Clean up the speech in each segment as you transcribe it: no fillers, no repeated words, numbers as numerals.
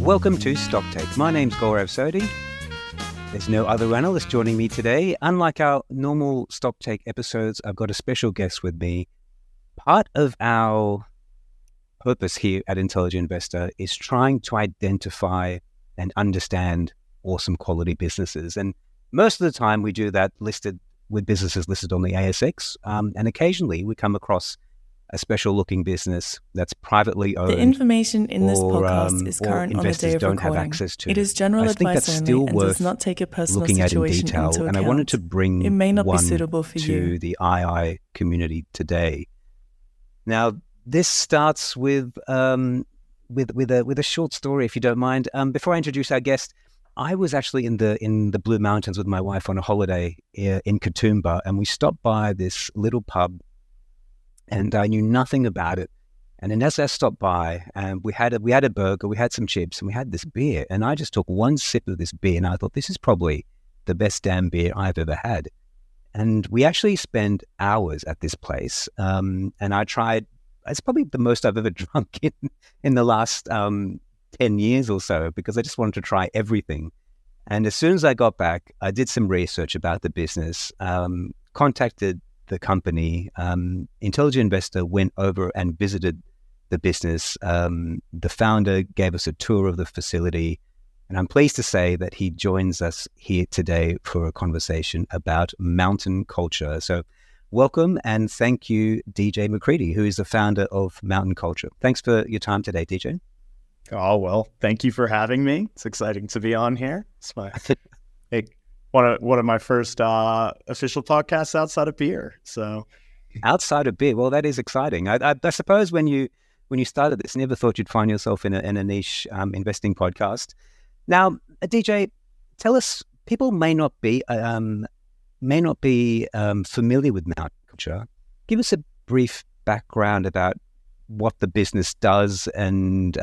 Welcome to Stocktake. My name's Gaurav Sodhi. There's no other analyst joining me today. Unlike our normal Stocktake episodes, I've got a special guest with me. Part of our purpose here at Intelligent Investor is trying to identify and understand awesome quality businesses. And most of the time we do that with businesses listed on the ASX. And occasionally we come across a special looking business that's privately owned. The information in this podcast is current on the day of don't have recording. access to. It is general I think advice that's only still and worth does not take a personal looking at in situation detail. into And account. I wanted to bring it may not one be suitable for to you. the II community today. Now, this starts with a short story, if you don't mind. Before I introduce our guest, I was actually in the Blue Mountains with my wife on a holiday in Katoomba, and we stopped by this little pub, and I knew nothing about it. And then as I stopped by, we had a burger, we had some chips, and we had this beer. And I just took one sip of this beer, and I thought, this is probably the best damn beer I've ever had. And we actually spent hours at this place. And I tried, it's probably the most I've ever drunk in the last 10 years or so, because I just wanted to try everything. And as soon as I got back, I did some research about the business, contacted the company. Intelligent Investor went over and visited the business. The founder gave us a tour of the facility, and I'm pleased to say that he joins us here today for a conversation about mountain culture. So welcome and thank you, DJ McCready, who is the founder of Mountain Culture. Thanks for your time today, DJ. Oh, well, thank you for having me. It's exciting to be on here. It's one of my first official podcasts outside of beer. So, outside of beer, well, that is exciting. I suppose when you started this, never thought you'd find yourself in a niche investing podcast. Now, DJ, tell us. People may not be familiar with Mountain Culture. Give us a brief background about what the business does and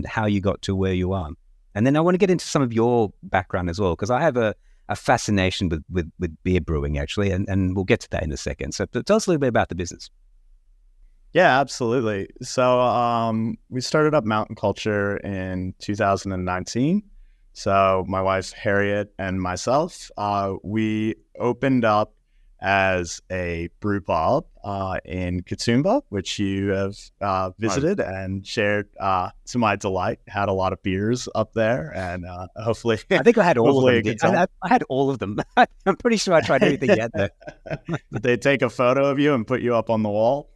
how you got to where you are. And then I want to get into some of your background as well, because I have a fascination with beer brewing, actually, and we'll get to that in a second. So tell us a little bit about the business. Yeah, absolutely. So we started up Mountain Culture in 2019. So my wife, Harriet, and myself, we opened up as a brew pub in Katoomba, which you have visited and shared to my delight. Had a lot of beers up there, and hopefully, I think I had all of them. I had all of them. I'm pretty sure I tried everything yet. There. Did they take a photo of you and put you up on the wall?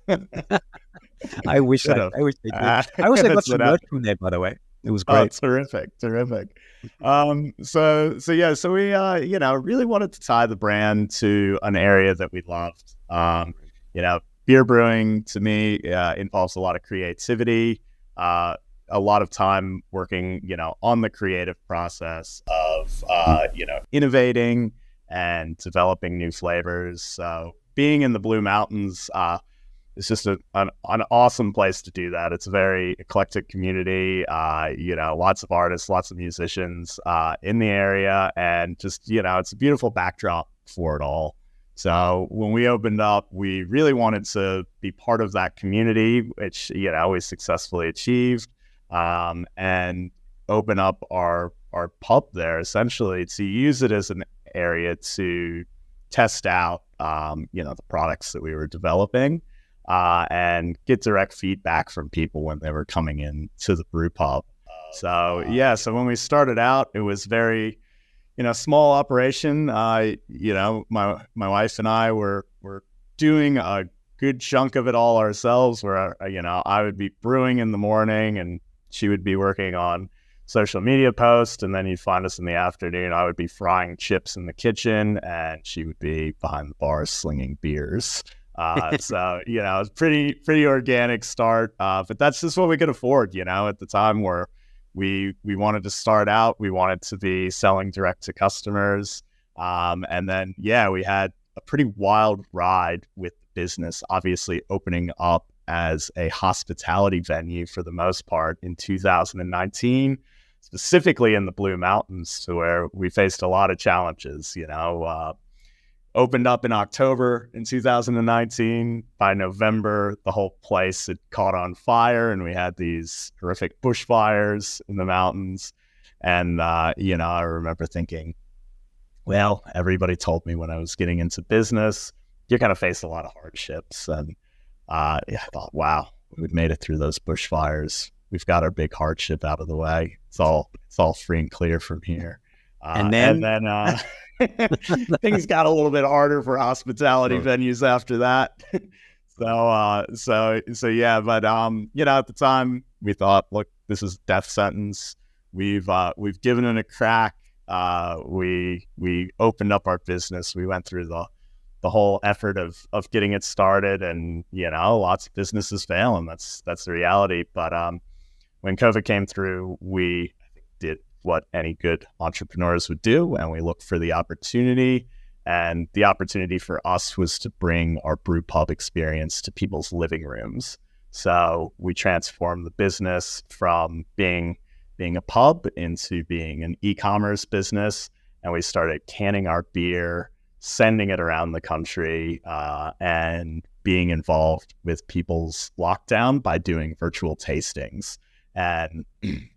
I wish they did. I wish I got some merch from there, by the way. It was great. Oh, terrific. So we really wanted to tie the brand to an area that we loved. Beer brewing to me involves a lot of creativity, a lot of time working, on the creative process of innovating and developing new flavors. So being in the Blue Mountains, it's just an awesome place to do that. It's a very eclectic community, lots of artists, lots of musicians in the area, and just, it's a beautiful backdrop for it all. So when we opened up, we really wanted to be part of that community, which, we successfully achieved, and open up our pub there, essentially, to use it as an area to test out, the products that we were developing. And get direct feedback from people when they were coming in to the brew pub. So when we started out, it was very, small operation. My wife and I were doing a good chunk of it all ourselves, where, I would be brewing in the morning and she would be working on social media posts, and then you'd find us in the afternoon. I would be frying chips in the kitchen and she would be behind the bar slinging beers. So, it's pretty organic start, but that's just what we could afford, at the time where we wanted to start out. We wanted to be selling direct to customers. And then, we had a pretty wild ride with the business, obviously opening up as a hospitality venue for the most part in 2019, specifically in the Blue Mountains, to where we faced a lot of challenges, opened up in October in 2019. By November, the whole place had caught on fire, and we had these horrific bushfires in the mountains. And, I remember thinking, well, everybody told me when I was getting into business, you're going to face a lot of hardships. And I thought, wow, we've made it through those bushfires. We've got our big hardship out of the way. It's all free and clear from here. And then things got a little bit harder for hospitality venues after that. So yeah. But at the time we thought, look, this is a death sentence. We've given it a crack. We opened up our business. We went through the whole effort of getting it started, and lots of businesses fail, and that's the reality. But when COVID came through, we did what any good entrepreneurs would do, and we looked for the opportunity. And the opportunity for us was to bring our brew pub experience to people's living rooms. So we transformed the business from being a pub into being an e-commerce business, and we started canning our beer, sending it around the country, and being involved with people's lockdown by doing virtual tastings and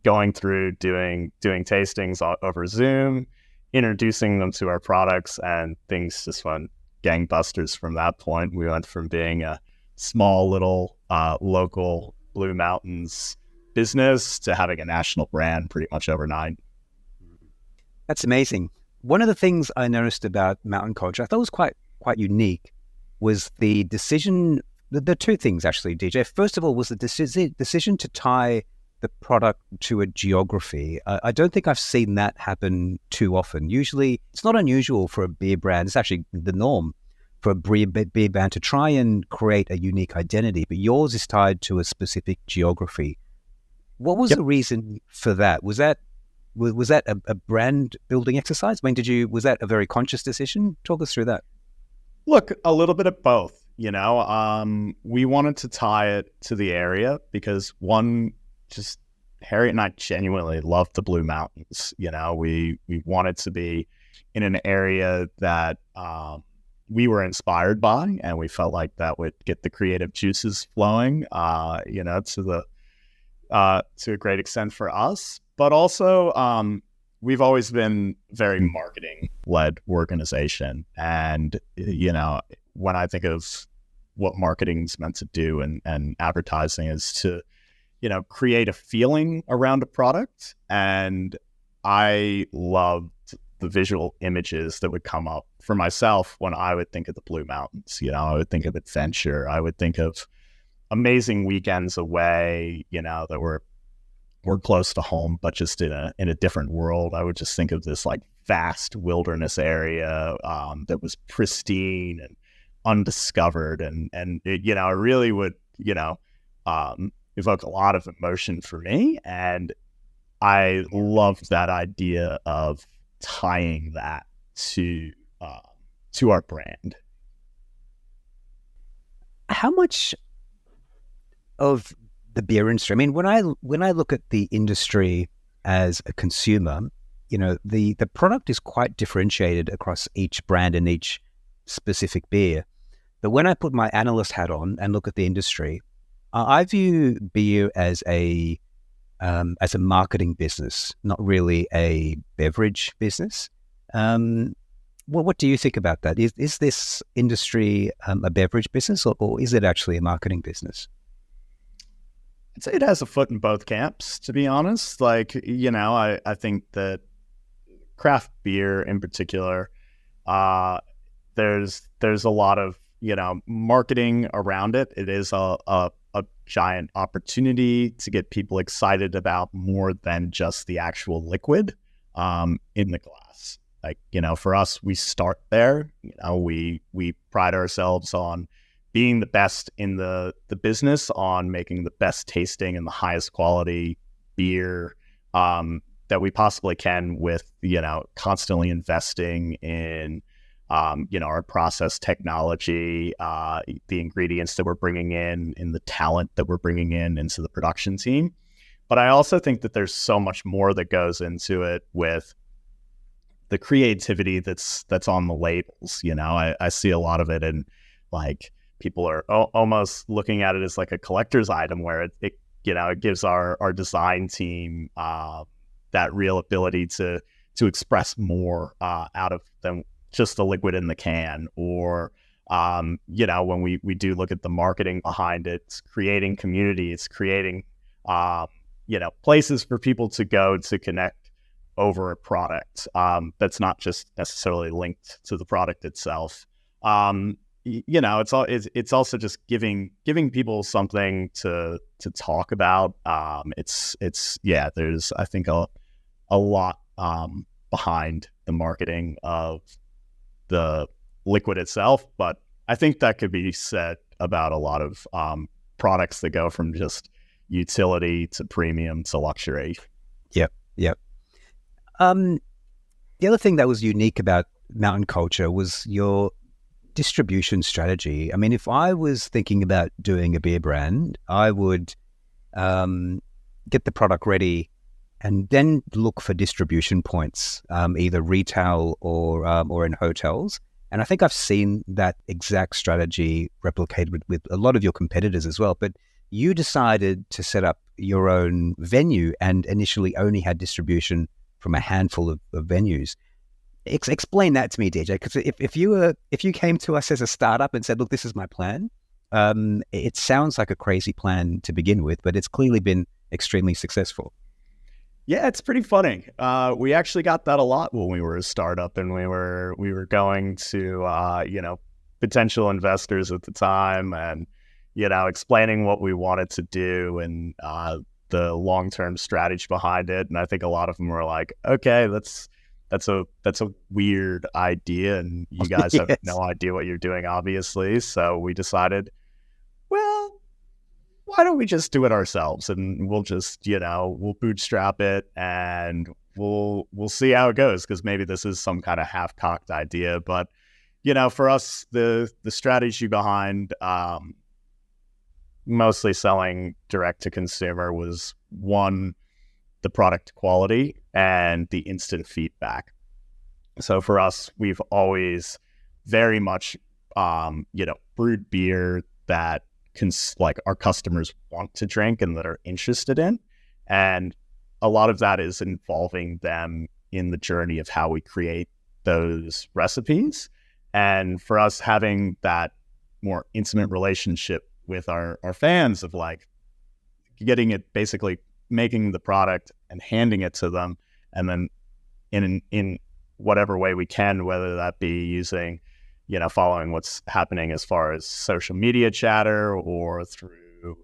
going through doing tastings over Zoom, introducing them to our products, and things just went gangbusters from that point. We went from being a small little local Blue Mountains business to having a national brand pretty much overnight. That's amazing. One of the things I noticed about mountain culture, I thought was quite unique, was the decision. There are two things actually, DJ. First of all, was the decision to tie the product to a geography. I don't think I've seen that happen too often. Usually, it's not unusual for a beer brand. It's actually the norm for a beer brand to try and create a unique identity, but yours is tied to a specific geography. What was the reason for that? Was that a brand building exercise? I mean, was that a very conscious decision? Talk us through that. Look, a little bit of both. We wanted to tie it to the area because just Harriet and I genuinely love the Blue Mountains. We wanted to be in an area that we were inspired by, and we felt like that would get the creative juices flowing, to a great extent for us. But also, we've always been very marketing-led organization. And, when I think of what marketing is meant to do and advertising is to, create a feeling around a product. And I loved the visual images that would come up for myself when I would think of the Blue Mountains. I would think of adventure. I would think of amazing weekends away, that were close to home, but just in a different world. I would just think of this like vast wilderness area that was pristine and undiscovered, and it, it really would evoke a lot of emotion for me, and I loved that idea of tying that to our brand. How much of the beer industry, I mean, when I look at the industry as a consumer, the product is quite differentiated across each brand and each specific beer. But when I put my analyst hat on and look at the industry, I view beer as a marketing business, not really a beverage business. What do you think about that? Is this industry a beverage business, or is it actually a marketing business? I'd say it has a foot in both camps, to be honest. Like, I think that craft beer in particular, there's a lot of, marketing around it. It is a giant opportunity to get people excited about more than just the actual liquid in the glass. Like, for us, we start there. We pride ourselves on being the best in the business, on making the best tasting and the highest quality beer that we possibly can, with, constantly investing in, our process technology, the ingredients that we're bringing in the talent that we're bringing into the production team. But I also think that there's so much more that goes into it with the creativity that's on the labels. I see a lot of it, and like people are almost looking at it as like a collector's item, where it gives our design team that real ability to express more out of than just the liquid in the can. Or when we do look at the marketing behind it, it's creating community, it's creating places for people to go to connect over a product that's not just necessarily linked to the product itself. It's also just giving people something to talk about. There's, I think, a lot behind the marketing of the liquid itself, but I think that could be said about a lot of products that go from just utility to premium to luxury. Yep. The other thing that was unique about Mountain Culture was your distribution strategy. I mean, if I was thinking about doing a beer brand, I would get the product ready and then look for distribution points, either retail or in hotels. And I think I've seen that exact strategy replicated with a lot of your competitors as well. But you decided to set up your own venue and initially only had distribution from a handful of venues. Explain that to me, DJ, because if you came to us as a startup and said, look, this is my plan, it sounds like a crazy plan to begin with, but it's clearly been extremely successful. Yeah, it's pretty funny. We actually got that a lot when we were a startup, and we were going to potential investors at the time, and explaining what we wanted to do and the long-term strategy behind it. And I think a lot of them were like, okay, that's a weird idea, and you guys have no idea what you're doing, obviously. So we decided, well, why don't we just do it ourselves, and we'll just, we'll bootstrap it, and we'll see how it goes, because maybe this is some kind of half-cocked idea. But, for us, the strategy behind mostly selling direct to consumer was, one, the product quality and the instant feedback. So for us, we've always very much, brewed beer that our customers want to drink and that are interested in. And a lot of that is involving them in the journey of how we create those recipes. And for us, having that more intimate relationship with our fans of like getting it, basically making the product and handing it to them, and then in whatever way we can, whether that be using, following what's happening as far as social media chatter, or through,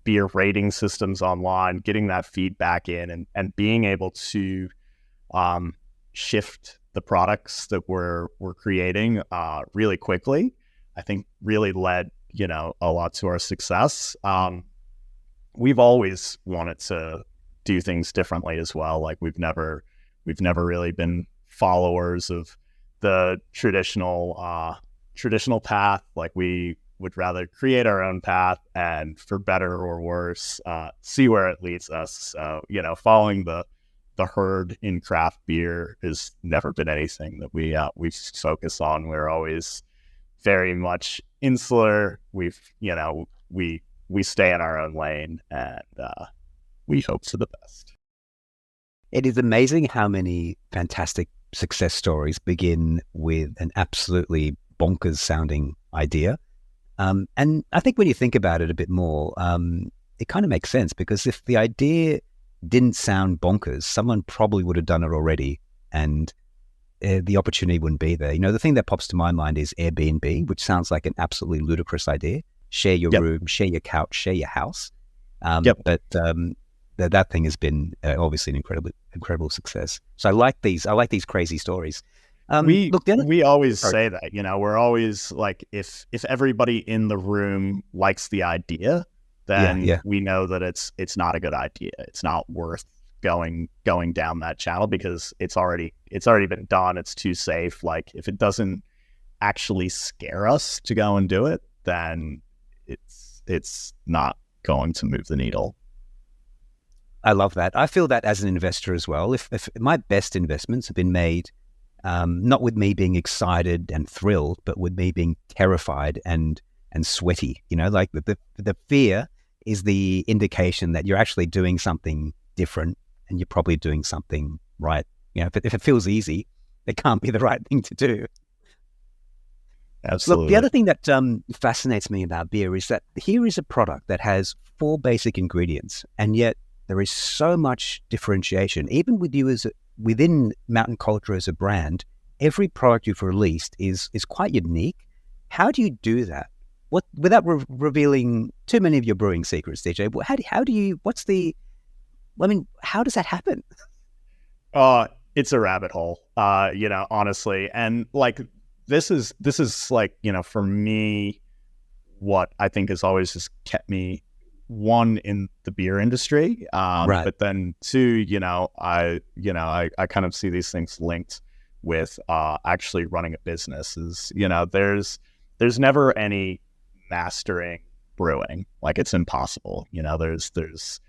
beer rating systems online, getting that feedback in and being able to shift the products that we're creating really quickly, I think really led, a lot to our success. We've always wanted to do things differently as well. Like we've never really been followers of the traditional path. Like we would rather create our own path, and for better or worse, see where it leads us. So, following the herd in craft beer has never been anything that we focus on. We're always very much insular. We stay in our own lane, and we hope for the best. It is amazing how many fantastic success stories begin with an absolutely bonkers sounding idea. And I think when you think about it a bit more, it kind of makes sense, because if the idea didn't sound bonkers, someone probably would have done it already, and the opportunity wouldn't be there. The thing that pops to my mind is Airbnb, which sounds like an absolutely ludicrous idea. Share your room, share your couch, share your house. But that thing has been obviously an incredible success. So I like these crazy stories. We always say that, we're always like, if everybody in the room likes the idea, then we know that it's not a good idea. It's not worth going down that channel, because it's already been done. It's too safe. Like if it doesn't actually scare us to go and do it, then it's not going to move the needle. I love that. I feel that as an investor as well. If my best investments have been made, not with me being excited and thrilled, but with me being terrified and sweaty. Like the fear is the indication that you're actually doing something different, and you're probably doing something right. If it feels easy, it can't be the right thing to do. Absolutely. Look, the other thing that fascinates me about beer is that here is a product that has 4 basic ingredients, and yet there is so much differentiation. Even with you within Mountain Culture as a brand, every product you've released is quite unique. How do you do that? Without revealing too many of your brewing secrets, DJ? How does that happen? It's a rabbit hole, honestly. And like, this is like, for me, what I think has always just kept me, one, in the beer industry, Right. But then 2, I kind of see these things linked with actually running a business. There's never any mastering brewing. Like, it's impossible. There's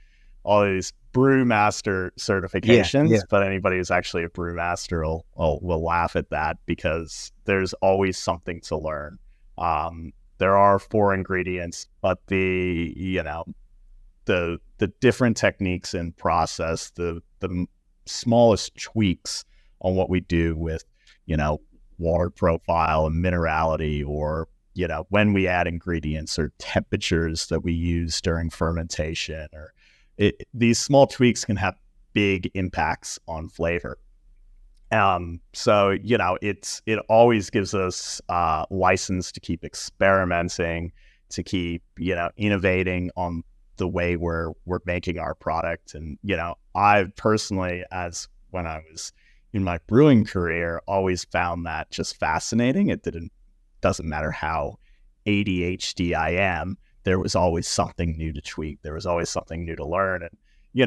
all these brewmaster certifications, Yeah. but anybody who's actually a brewmaster will laugh at that, because there's always something to learn. There are 4 ingredients, but the different techniques and process, the smallest tweaks on what we do with, water profile and minerality, or, when we add ingredients, or temperatures that we use during fermentation, or these small tweaks can have big impacts on flavor. So, it always gives us license to keep experimenting, to keep, innovating on the way we're making our product. And, I personally, when I was in my brewing career, always found that just fascinating. Doesn't matter how ADHD I am, there was always something new to tweak. There was always something new to learn. And,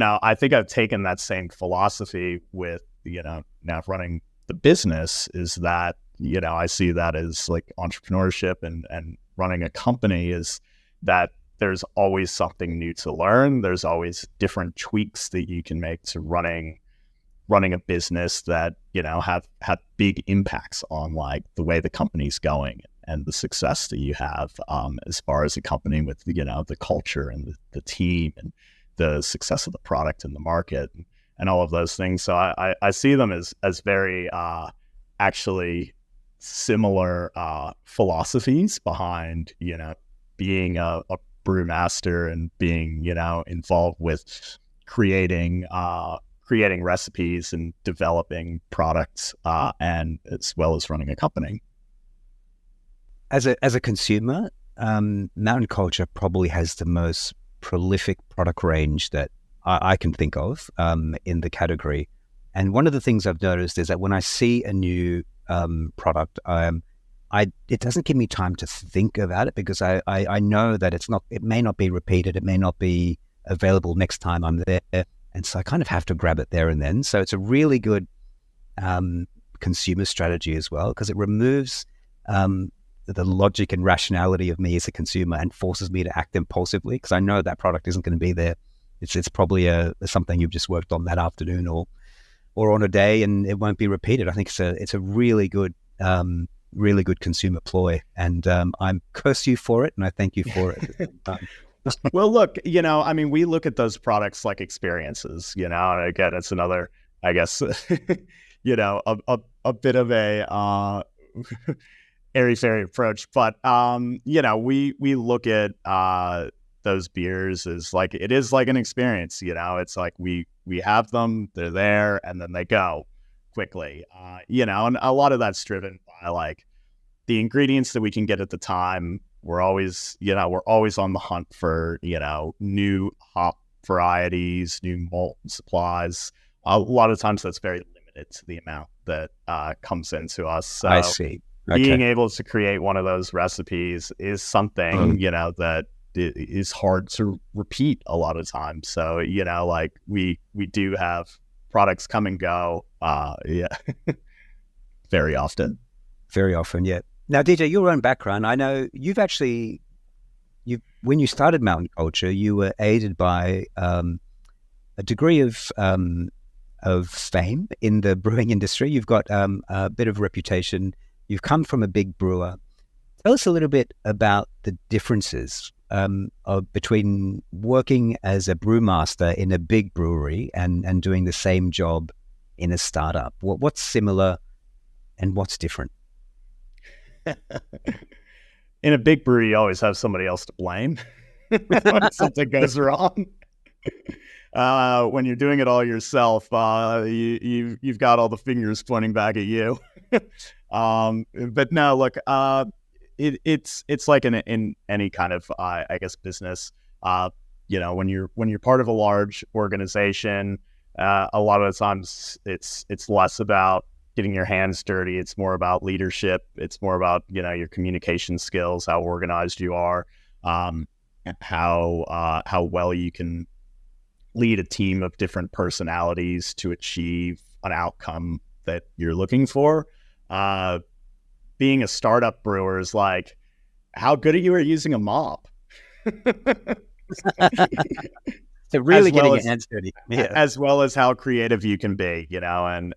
I think I've taken that same philosophy with, now running the business, is that, I see that as like entrepreneurship and running a company, is that there's always something new to learn. There's always different tweaks that you can make to running a business that, have big impacts on like the way the company's going and the success that you have, as far as a company with, the culture and the team and the success of the product and the market and all of those things. So I see them as very actually similar philosophies behind, being a brewmaster and being, involved with creating recipes and developing products, and as well as running a company. As a consumer, Mountain Culture probably has the most prolific product range that I can think of in the category. And one of the things I've noticed is that when I see a new product, it doesn't give me time to think about it, because I know that it may not be repeated, it may not be available next time I'm there, and so I kind of have to grab it there and then. So it's a really good consumer strategy as well, because it removes the logic and rationality of me as a consumer and forces me to act impulsively, because I know that product isn't going to be there. It's probably something you've just worked on that afternoon or on a day, and it won't be repeated. I think it's a really good consumer ploy, and I curse you for it, and I thank you for it. Well, look, we look at those products like experiences, and again, it's another, I guess, a bit of a airy-fairy approach, but we look at those beers as like, it is like an experience. It's like we have them, they're there, and then they go quickly. And a lot of that's driven by like the ingredients that we can get at the time. We're always on the hunt for new hop varieties, new malt supplies. A lot of times that's very limited to the amount that comes into us. So I see. Okay. Being able to create one of those recipes is something, that is hard to repeat a lot of times. So, like we do have products come and go. Very often. Very often, yeah. Now, DJ, your own background, I know when you started Mountain Culture, you were aided by a degree of fame in the brewing industry. You've got a bit of reputation. You've come from a big brewer. Tell us a little bit about the differences between working as a brewmaster in a big brewery and doing the same job in a startup. What's similar and what's different? In a big brewery, you always have somebody else to blame when something goes wrong. When you're doing it all yourself, you've got all the fingers pointing back at you. But no, look, it's like in any kind of I guess business. When you're part of a large organization, a lot of the times it's less about getting your hands dirty. It's more about leadership. It's more about your communication skills, how organized you are, how well you can lead a team of different personalities to achieve an outcome that you're looking for. Being a startup brewer is like, how good are you at using a mop? So really getting your hands dirty, as well as how creative you can be, and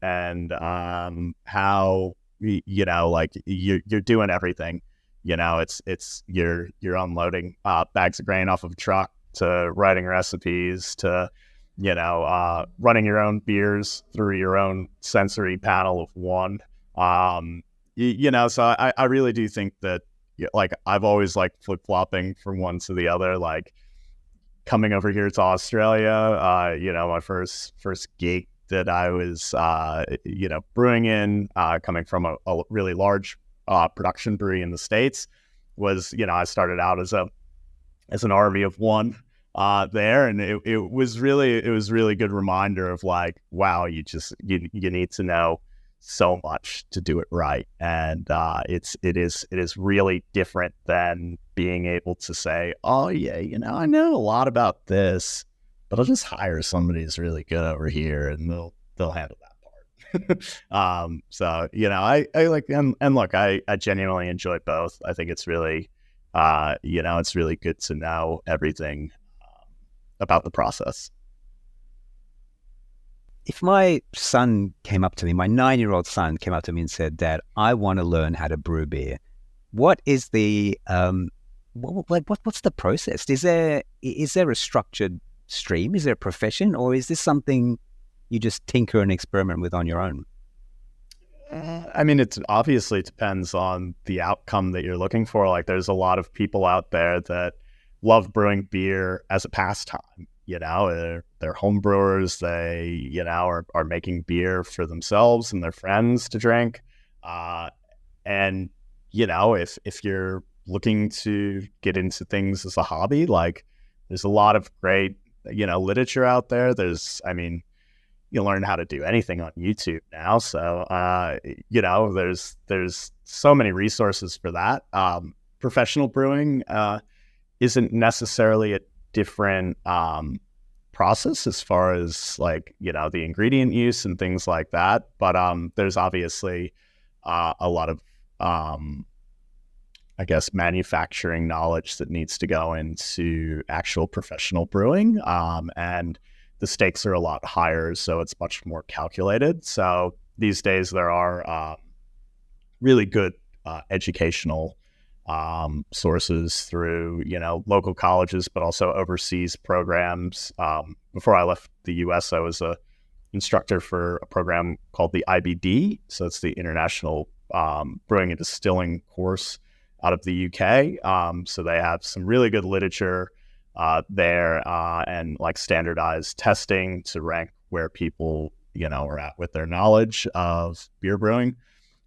how like you're doing everything. It's you're unloading bags of grain off of a truck, to writing recipes, to running your own beers through your own sensory panel of one. So I really do think that like I've always liked flip-flopping from one to the other. Like coming over here to Australia, my first gig that I was brewing in, coming from a really large production brewery in the States, was I started out as an army of one there, and it was really good reminder of like, wow, you need to know so much to do it right, and it is really different than being able to say, oh yeah, I know a lot about this, but I'll just hire somebody who's really good over here and they'll handle that part. So I like, and look, I genuinely enjoy both. I think it's really it's really good to know everything about the process. If my son came up to me, my 9-year-old son came up to me and said, "Dad, I want to learn how to brew beer," what is the what's the process? Is there a structured stream? Is there a profession, or is this something you just tinker and experiment with on your own? I mean, it obviously depends on the outcome that you're looking for. Like, there's a lot of people out there that love brewing beer as a pastime. They're home brewers. They, are making beer for themselves and their friends to drink. And, if you're looking to get into things as a hobby, like there's a lot of great, literature out there. You learn how to do anything on YouTube now. So, there's so many resources for that. Professional brewing isn't necessarily a different process as far as like, the ingredient use and things like that. But there's obviously a lot of, I guess, manufacturing knowledge that needs to go into actual professional brewing. And the stakes are a lot higher, so it's much more calculated. So these days there are really good educational sources through, local colleges, but also overseas programs. Before I left the US, I was a instructor for a program called the IBD. So it's the International Brewing and Distilling course out of the UK. So they have some really good literature there, and like standardized testing to rank where people, are at with their knowledge of beer brewing.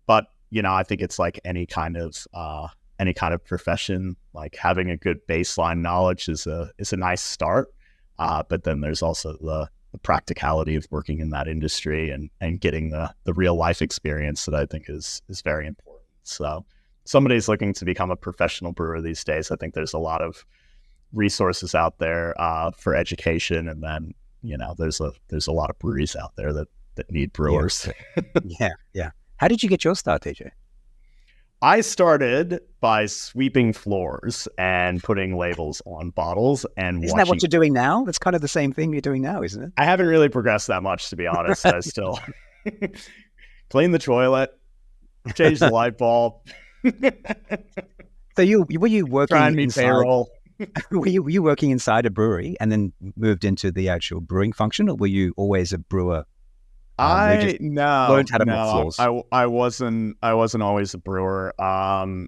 But, I think it's like any kind of profession. Like having a good baseline knowledge is a nice start. But then there's also the practicality of working in that industry and getting the real life experience that I think is very important. So somebody's looking to become a professional brewer these days, I think there's a lot of resources out there for education. And then, there's a lot of breweries out there that need brewers. Yeah. How did you get your start, AJ? I started by sweeping floors and putting labels on bottles and Isn't that what you're doing now? That's kind of the same thing you're doing now, isn't it? I haven't really progressed that much, to be honest. I still clean the toilet, change the light bulb. So were you working try and meet inside payroll? were you working inside a brewery and then moved into the actual brewing function, or were you always a brewer? I learned how to mop floors. I wasn't always a brewer. I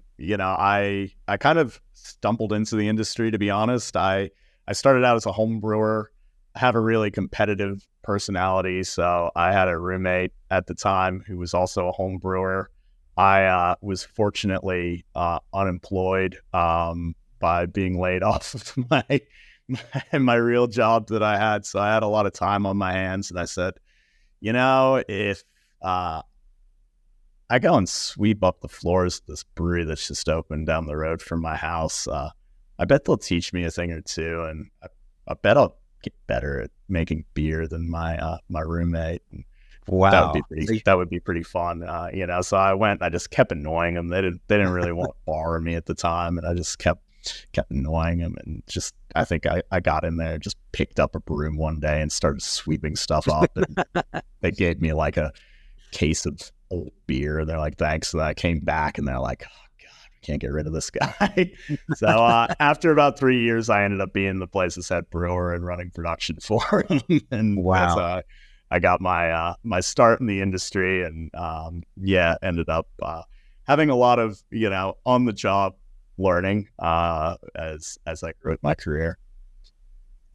kind of stumbled into the industry, to be honest. I started out as a home brewer. I have a really competitive personality, so I had a roommate at the time who was also a home brewer. I was fortunately unemployed by being laid off of my real job that I had, so I had a lot of time on my hands, and I said, if I go and sweep up the floors of this brewery that's just opened down the road from my house, I bet they'll teach me a thing or two, and I bet I'll get better at making beer than my roommate. And wow, that would be pretty fun. So I went. I just kept annoying them. They didn't really want to borrow me at the time, and I just kept annoying them, and just I think I got in there, just picked up a broom one day and started sweeping stuff up, and they gave me like a case of old beer, and they're like, thanks. And I came back, and they're like, oh god, we can't get rid of this guy. So after about 3 years, I ended up being the place's head brewer and running production for him. And wow, I got my start in the industry, and ended up having a lot of on the job learning as I grew my career.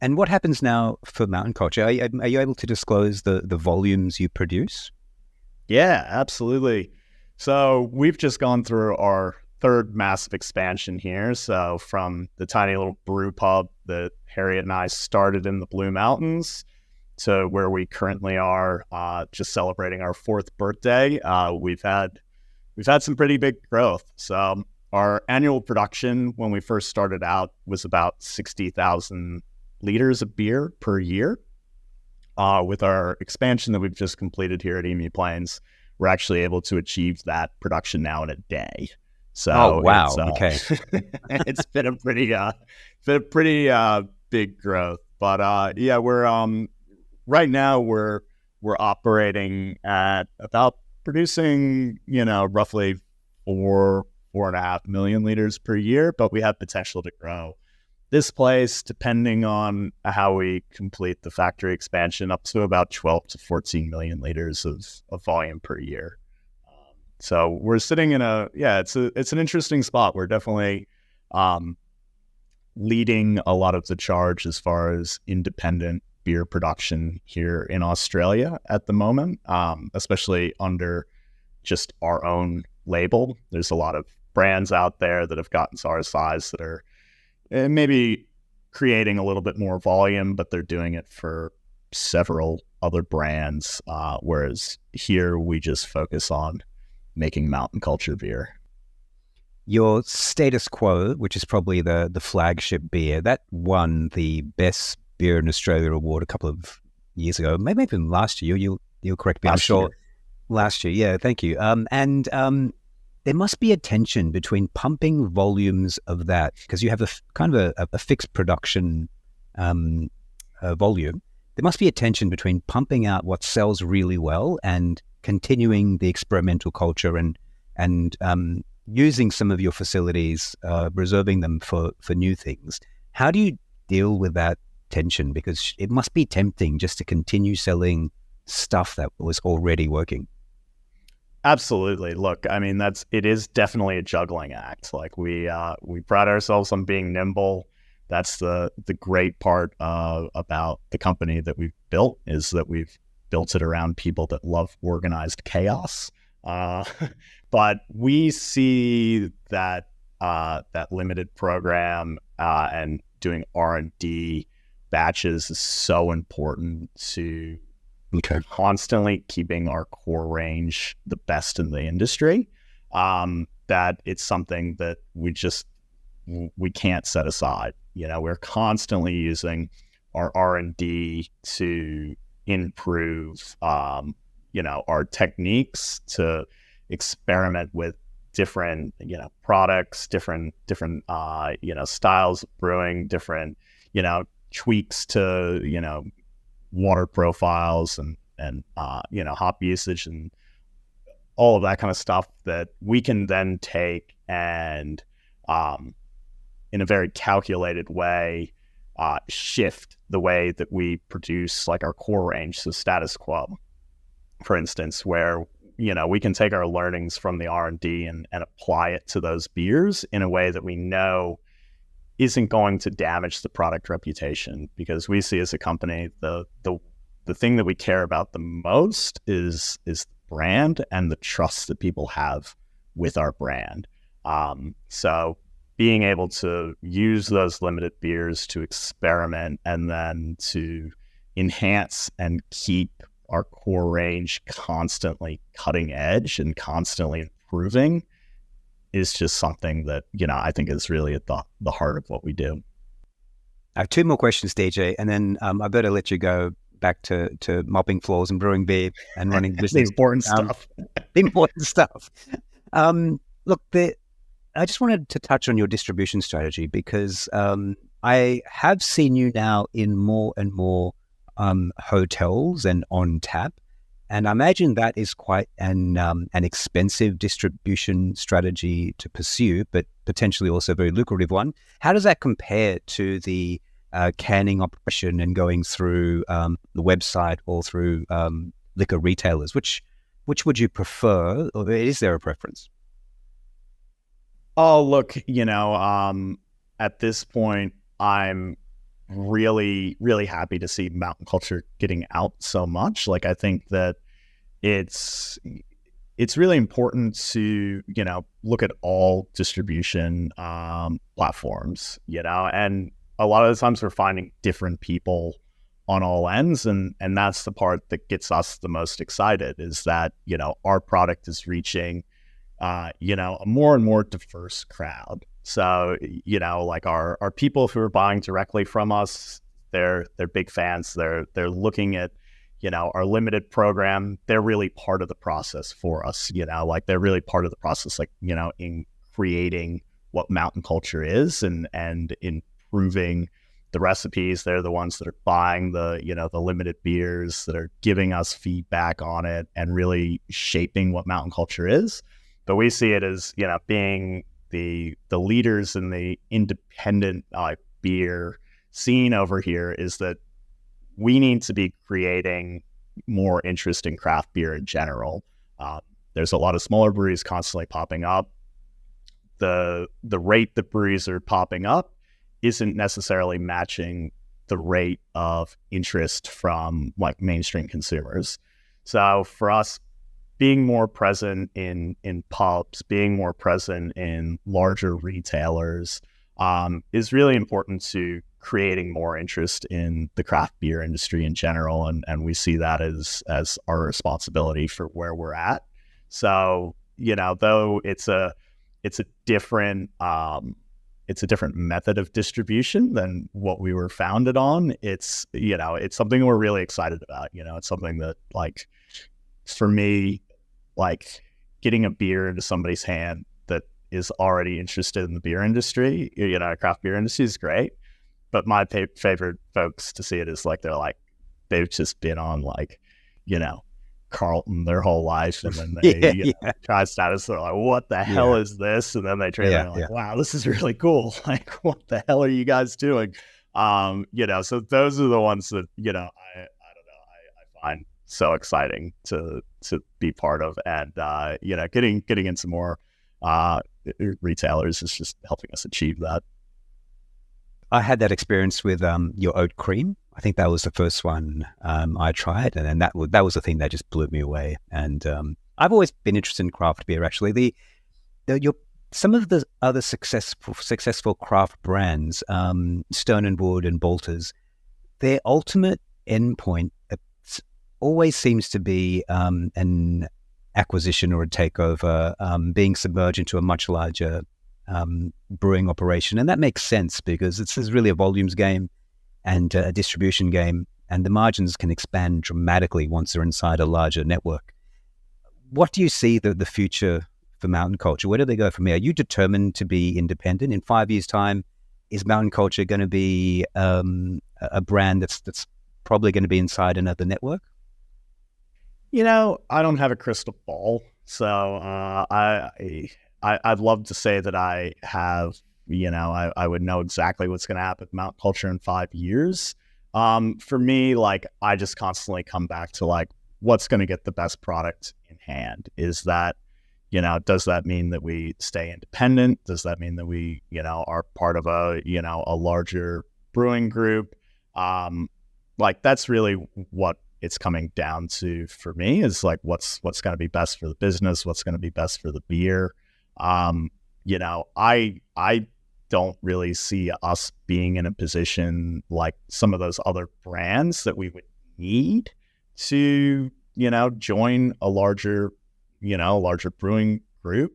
And what happens now for Mountain Culture? Are you able to disclose the volumes you produce? Yeah, absolutely. So we've just gone through our third massive expansion here. So from the tiny little brew pub that Harriet and I started in the Blue Mountains to where we currently are, just celebrating our 4th birthday, we've had some pretty big growth. So our annual production when we first started out was about 60,000 liters of beer per year. With our expansion that we've just completed here at Emu Plains, we're actually able to achieve that production now in a day. So, oh wow, okay, it's been a pretty big growth. But we're right now we're operating at about producing roughly 4.5 million liters per year, but we have potential to grow this place, depending on how we complete the factory expansion, up to about 12 to 14 million liters of volume per year. So we're sitting in it's an interesting spot. We're definitely leading a lot of the charge as far as independent beer production here in Australia at the moment, especially under just our own label. There's a lot of brands out there that have gotten to our size that are maybe creating a little bit more volume, but they're doing it for several other brands, whereas here we just focus on making Mountain Culture beer. Your Status Quo, which is probably the flagship beer, that won the Best Beer in Australia award a couple of years ago, maybe even last year. You'll correct me, I'm sure. Last year, yeah, thank you. There must be a tension between pumping volumes of that, because you have a fixed production volume. There must be a tension between pumping out what sells really well and continuing the experimental culture and using some of your facilities, reserving them for new things. How do you deal with that tension? Because it must be tempting just to continue selling stuff that was already working. Absolutely. Look, I mean, it is definitely a juggling act. Like we pride ourselves on being nimble. That's the great part about the company that we've built, is that we've built it around people that love organized chaos. But we see that limited program and doing R&D batches is so important to constantly keeping our core range the best in the industry, that it's something that we can't set aside. We're constantly using our R&D to improve, our techniques, to experiment with different, products, different, styles of brewing, different, tweaks to, water profiles and hop usage and all of that kind of stuff that we can then take and in a very calculated way shift the way that we produce like our core range, so status quo, for instance, where we can take our learnings from the R&D and apply it to those beers in a way that we know isn't going to damage the product reputation, because we see as a company the thing that we care about the most is the brand and the trust that people have with our brand. So being able to use those limited beers to experiment and then to enhance and keep our core range constantly cutting edge and constantly improving is just something that, I think is really at the heart of what we do. I have two more questions, DJ, and then I better let you go back to mopping floors and brewing beer and running business. The important stuff. The important stuff. Look, I just wanted to touch on your distribution strategy, because I have seen you now in more and more hotels and on tap, and I imagine that is quite an expensive distribution strategy to pursue, but potentially also a very lucrative one. How does that compare to the canning operation and going through the website or through liquor retailers? Which would you prefer, or is there a preference? Oh, look, at this point, I'm really, really happy to see Mountain Culture getting out so much. Like, I think that it's really important to, look at all distribution platforms, and a lot of the times we're finding different people on all ends. And that's the part that gets us the most excited, is that, our product is reaching a more and more diverse crowd. So, like our people who are buying directly from us, they're big fans. They're looking at, our limited program. They're really part of the process for us, like they're really part of the process, like, in creating what Mountain Culture is and improving the recipes. They're the ones that are buying the limited beers, that are giving us feedback on it and really shaping what Mountain Culture is. But we see it as, being the leaders in the independent beer scene over here, is that we need to be creating more interest in craft beer in general. There's a lot of smaller breweries constantly popping up. The rate that breweries are popping up isn't necessarily matching the rate of interest from like mainstream consumers. So for us, being more present in pubs, being more present in larger retailers is really important to creating more interest in the craft beer industry in general. And we see that as our responsibility for where we're at. So, though it's a different method of distribution than what we were founded on, it's something we're really excited about. It's something that, like, for me, like getting a beer into somebody's hand that is already interested in the beer industry, craft beer industry, is great. But my favorite folks to see it is like, they've just been on Carlton their whole life, and then they try status. They're like, what the hell is this? And then they try wow, this is really cool. Like, what the hell are you guys doing? So those are the ones that, I don't know, I find so exciting to be part of, and getting into more retailers is just helping us achieve that. I had that experience with your oat cream. I think that was the first one I tried, and then that was the thing that just blew me away. And I've always been interested in craft beer. Actually, some of the other successful craft brands, Stone and Wood and Bolters, their ultimate endpoint always seems to be an acquisition or a takeover, being submerged into a much larger brewing operation. And that makes sense, because this is really a volumes game and a distribution game, and the margins can expand dramatically once they're inside a larger network. What do you see the future for Mountain Culture? Where do they go from here? Are you determined to be independent? In 5 years' time, is Mountain Culture going to be a brand that's probably going to be inside another network? I don't have a crystal ball, so I'd love to say that I have. I would know exactly what's going to happen with Mountain Culture in 5 years. For me, like, I just constantly come back to like, what's going to get the best product in hand? Is that, does that mean that we stay independent? Does that mean that we, are part of a larger brewing group? Like, that's really what it's coming down to for me, is like, what's going to be best for the business? What's going to be best for the beer? I don't really see us being in a position like some of those other brands that we would need to, join a larger brewing group.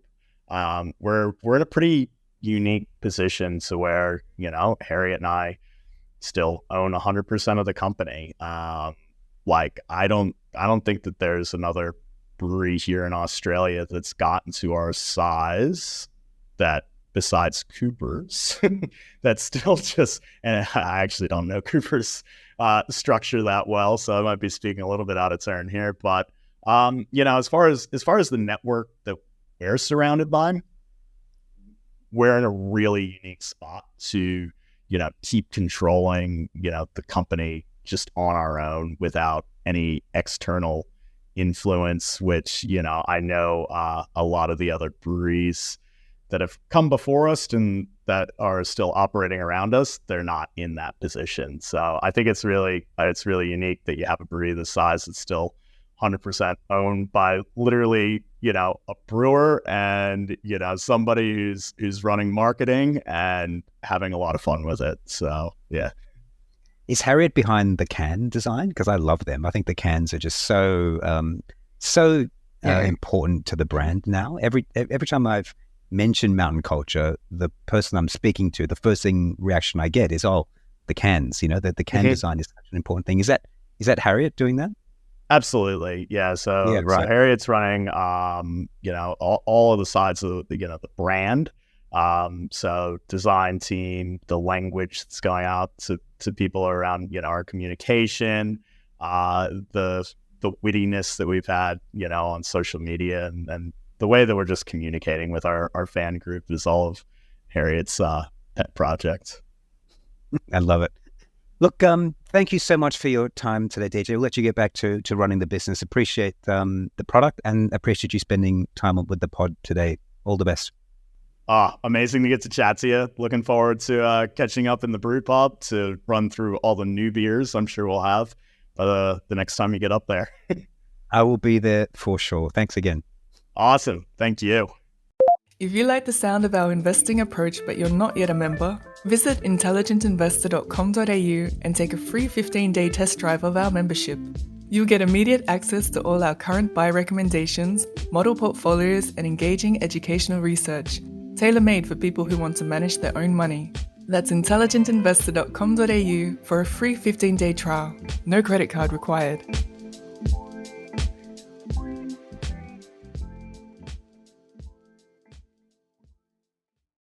We're in a pretty unique position to where, Harriet and I still own 100% of the company. Like, I don't think that there's another brewery here in Australia that's gotten to our size, that besides Cooper's, that's still just, and I actually don't know Cooper's structure that well, so I might be speaking a little bit out of turn here. But as far as the network that we're surrounded by, we're in a really unique spot to keep controlling the company just on our own without any external influence, which I know a lot of the other breweries that have come before us and that are still operating around us, they're not in that position. So I think it's really unique that you have a brewery this size that's still 100% owned by literally, a brewer and, somebody who's running marketing and having a lot of fun with it. So, yeah. Is Harriet behind the can design? Because I love them. I think the cans are just so important to the brand now. Every time I've mentioned Mountain Culture, the person I'm speaking to, the first reaction I get is, oh, the cans. The can design is such an important thing. Is that Harriet doing that? Absolutely, yeah. So, yeah, right. So Harriet's running, all of the sides of the brand. So design team, the language that's going out to people around, our communication, the wittiness that we've had, on social media, and the way that we're just communicating with our fan group is all of Harriet's pet project. I love it. Look, thank you so much for your time today, DJ. We'll let you get back to running the business. Appreciate the product and appreciate you spending time with the pod today. All the best. Amazing to get to chat to you. Looking forward to catching up in the brew pub to run through all the new beers I'm sure we'll have the next time you get up there. I will be there for sure. Thanks again. Awesome. Thank you. If you like the sound of our investing approach but you're not yet a member, visit intelligentinvestor.com.au and take a free 15-day test drive of our membership. You'll get immediate access to all our current buy recommendations, model portfolios, and engaging educational research, tailor-made for people who want to manage their own money. That's intelligentinvestor.com.au for a free 15-day trial. No credit card required.